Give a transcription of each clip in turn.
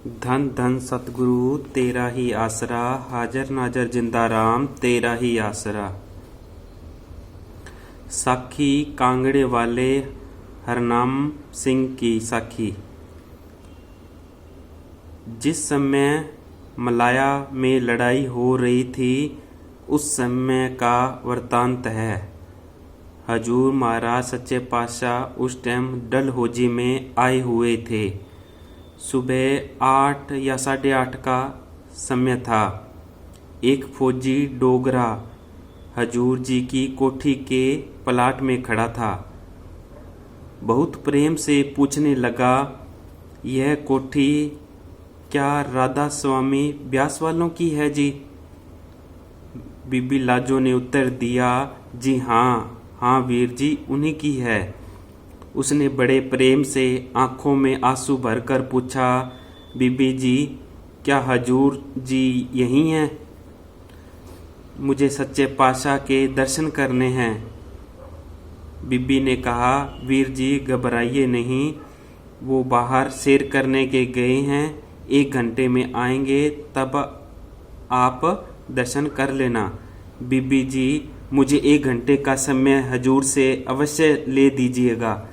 धन धन सतगुरु तेरा ही आसरा, हाजर नाजर जिंदा राम तेरा ही आसरा। साखी कांगड़े वाले हरनाम सिंह की साखी। जिस समय मलाया में लड़ाई हो रही थी उस समय का वृतांत है। हजूर महाराज सच्चे पातशाह उस टाइम डलहौजी में आए हुए थे। सुबह 8 या 8:30 का समय था। एक फौजी डोगरा हजूर जी की कोठी के पलाट में खड़ा था। बहुत प्रेम से पूछने लगा, यह कोठी क्या राधा स्वामी ब्यास वालों की है जी? बीबी लाजो ने उत्तर दिया, जी हाँ वीर जी, उन्हीं की है। उसने बड़े प्रेम से आंखों में आंसू भरकर पूछा, बीबी जी क्या हजूर जी यहीं हैं? मुझे सच्चे पातशाह के दर्शन करने हैं। बीबी ने कहा, वीर जी घबराइए नहीं, वो बाहर सैर करने के गए हैं, 1 घंटे में आएंगे, तब आप दर्शन कर लेना। बीबी जी मुझे 1 घंटे का समय हजूर से अवश्य ले दीजिएगा,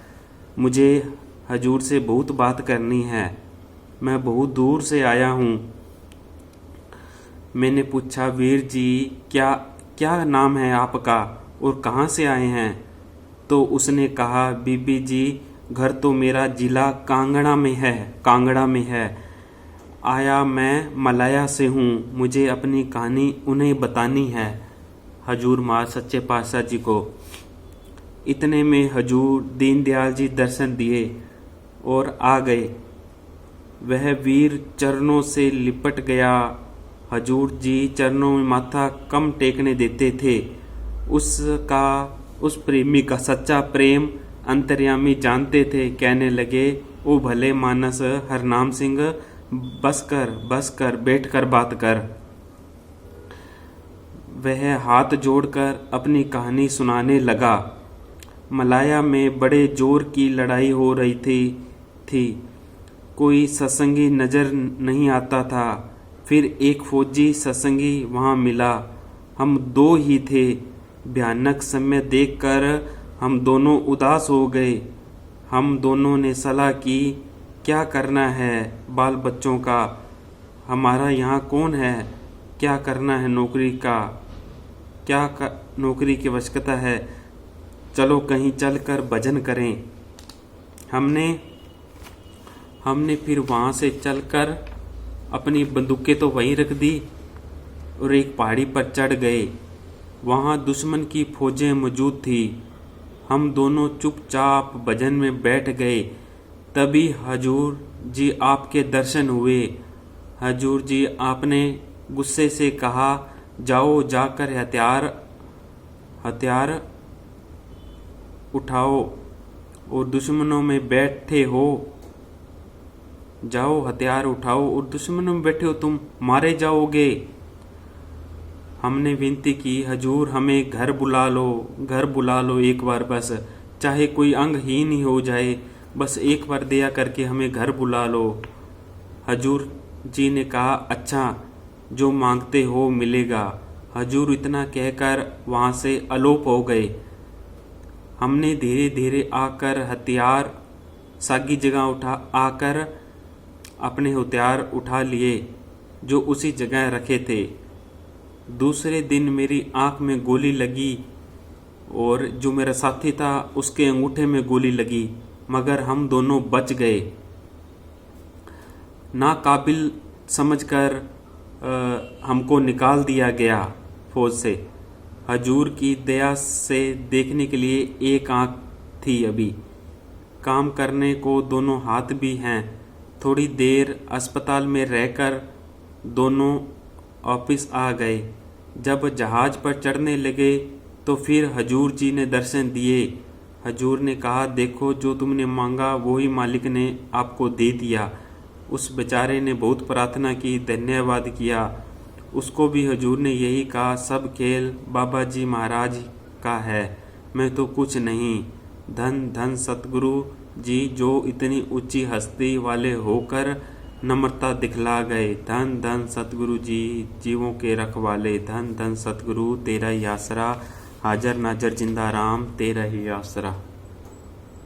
मुझे हजूर से बहुत बात करनी है, मैं बहुत दूर से आया हूँ। मैंने पूछा, वीर जी क्या क्या नाम है आपका और कहाँ से आए हैं? तो उसने कहा, बीबी जी घर तो मेरा जिला कांगड़ा में है, आया मैं मलाया से हूँ, मुझे अपनी कहानी उन्हें बतानी है, हजूर महाराज सच्चे पातशाह जी को। इतने में हजूर दीनदयाल जी दर्शन दिए और आ गए। वह वीर चरणों से लिपट गया। हजूर जी चरणों में माथा कम टेकने देते थे। उस प्रेमी का सच्चा प्रेम अंतर्यामी जानते थे। कहने लगे, ओ भले मानस हरनाम सिंह, बस कर बैठकर बात कर। वह हाथ जोड़कर अपनी कहानी सुनाने लगा। मलाया में बड़े जोर की लड़ाई हो रही थी। कोई सत्संगी नजर नहीं आता था। फिर एक फौजी सत्संगी वहां मिला। हम 2 ही थे। भयानक समय देखकर हम दोनों उदास हो गए। हम दोनों ने सलाह की, क्या करना है बाल बच्चों का, हमारा यहाँ कौन है, क्या करना है नौकरी का, नौकरी की आवश्यकता है, चलो कहीं चलकर भजन करें। हमने फिर वहाँ से चलकर अपनी बंदूकें तो वहीं रख दी और एक पहाड़ी पर चढ़ गए। वहाँ दुश्मन की फौजें मौजूद थी। हम दोनों चुपचाप भजन में बैठ गए। तभी हजूर जी आपके दर्शन हुए। हजूर जी आपने गुस्से से कहा, जाओ जाकर हथियार उठाओ और दुश्मनों में बैठे हो, जाओ हथियार उठाओ और दुश्मनों में बैठे हो, तुम मारे जाओगे। हमने विनती की, हजूर हमें घर बुला लो एक बार, बस चाहे कोई अंगहीन ही हो जाए, बस एक बार दया करके हमें घर बुला लो। हजूर जी ने कहा, अच्छा जो मांगते हो मिलेगा। हजूर इतना कहकर वहाँ से अलोप हो गए। हमने धीरे धीरे आकर हथियार सागी जगह आकर अपने हथियार उठा लिए जो उसी जगह रखे थे। दूसरे दिन मेरी आंख में गोली लगी और जो मेरा साथी था उसके अंगूठे में गोली लगी, मगर हम दोनों बच गए। नाकाबिल समझकर हमको निकाल दिया गया फौज से। हजूर की दया से देखने के लिए एक आंख थी, अभी काम करने को 2 हाथ भी हैं। थोड़ी देर अस्पताल में रहकर दोनों ऑफिस आ गए। जब जहाज पर चढ़ने लगे तो फिर हजूर जी ने दर्शन दिए। हजूर ने कहा, देखो जो तुमने मांगा वही मालिक ने आपको दे दिया। उस बेचारे ने बहुत प्रार्थना की, धन्यवाद किया। उसको भी हजूर ने यही कहा, सब खेल बाबा जी महाराज का है, मैं तो कुछ नहीं। धन धन सतगुरु जी जो इतनी ऊंची हस्ती वाले होकर नम्रता दिखला गए। धन धन सतगुरु जी, जीवों के रखवाले। धन धन सतगुरु, तेरा ही आसरा। हाजर नाजर जिंदा राम, तेरा ही आसरा।